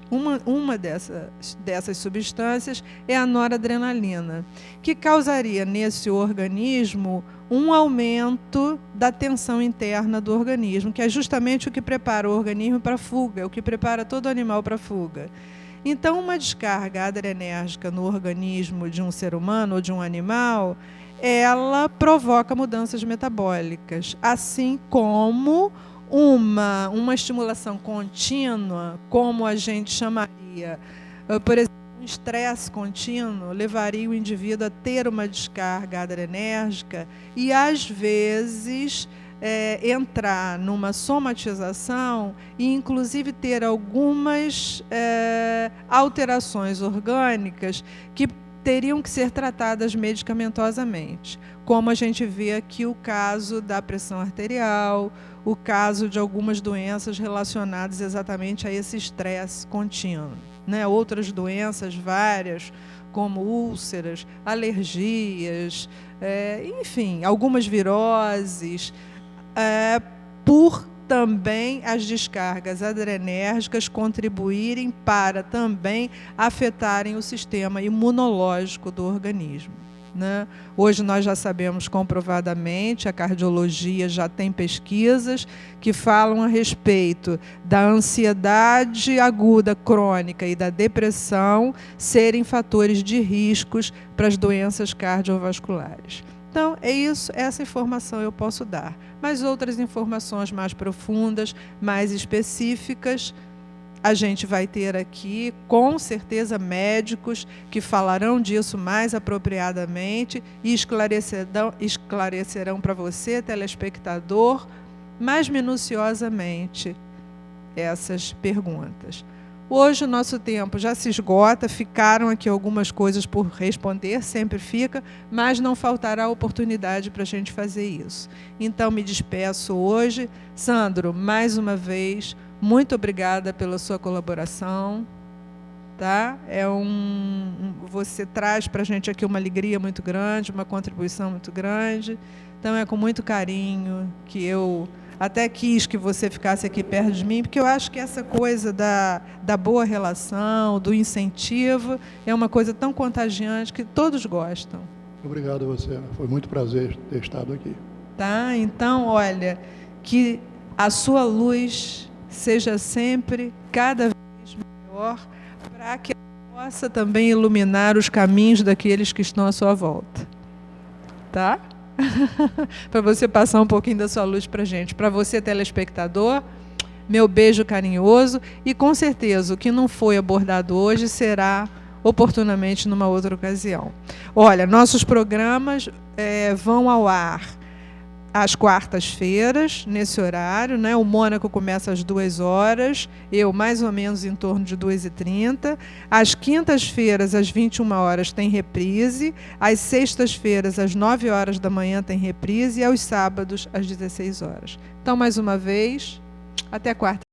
dessas substâncias é a noradrenalina, que causaria nesse organismo um aumento da tensão interna do organismo, que é justamente o que prepara o organismo para a fuga, é o que prepara todo animal para a fuga. Então, uma descarga adrenérgica no organismo de um ser humano ou de um animal, ela provoca mudanças metabólicas, assim como uma estimulação contínua, como a gente chamaria, por exemplo, um estresse contínuo, levaria o indivíduo a ter uma descarga adrenérgica e, às vezes, entrar numa somatização e, inclusive, ter algumas alterações orgânicas que teriam que ser tratadas medicamentosamente, como a gente vê aqui o caso da pressão arterial, o caso de algumas doenças relacionadas exatamente a esse estresse contínuo, né? Outras doenças várias, como úlceras, alergias, enfim, algumas viroses, por também as descargas adrenérgicas contribuírem para também afetarem o sistema imunológico do organismo, né? Hoje nós já sabemos comprovadamente, a cardiologia já tem pesquisas que falam a respeito da ansiedade aguda crônica e da depressão serem fatores de riscos para as doenças cardiovasculares. Então, é isso, essa informação eu posso dar. Mas outras informações mais profundas, mais específicas, a gente vai ter aqui, com certeza, médicos que falarão disso mais apropriadamente e esclarecerão para você, telespectador, mais minuciosamente essas perguntas. Hoje o nosso tempo já se esgota, ficaram aqui algumas coisas por responder, sempre fica, mas não faltará oportunidade para a gente fazer isso. Então, me despeço hoje. Sandro, mais uma vez, muito obrigada pela sua colaboração. Tá? Você traz para a gente aqui uma alegria muito grande, uma contribuição muito grande. Então, é com muito carinho que eu até quis que você ficasse aqui perto de mim, porque eu acho que essa coisa da boa relação, do incentivo, é uma coisa tão contagiante que todos gostam. Obrigado a você, foi muito prazer ter estado aqui. Tá? Então, olha, que a sua luz seja sempre cada vez maior, para que possa também iluminar os caminhos daqueles que estão à sua volta. Tá? Para você passar um pouquinho da sua luz para a gente. Para você, telespectador, meu beijo carinhoso e, com certeza, o que não foi abordado hoje será oportunamente numa outra ocasião. Olha, nossos programas vão ao ar às quartas-feiras, nesse horário, né? O Mônaco começa às 2h, eu mais ou menos em torno de 2h30. Às quintas-feiras, às 21h, tem reprise. Às sextas-feiras, às 9h da manhã, tem reprise. E aos sábados, às 16h. Então, mais uma vez, até quarta.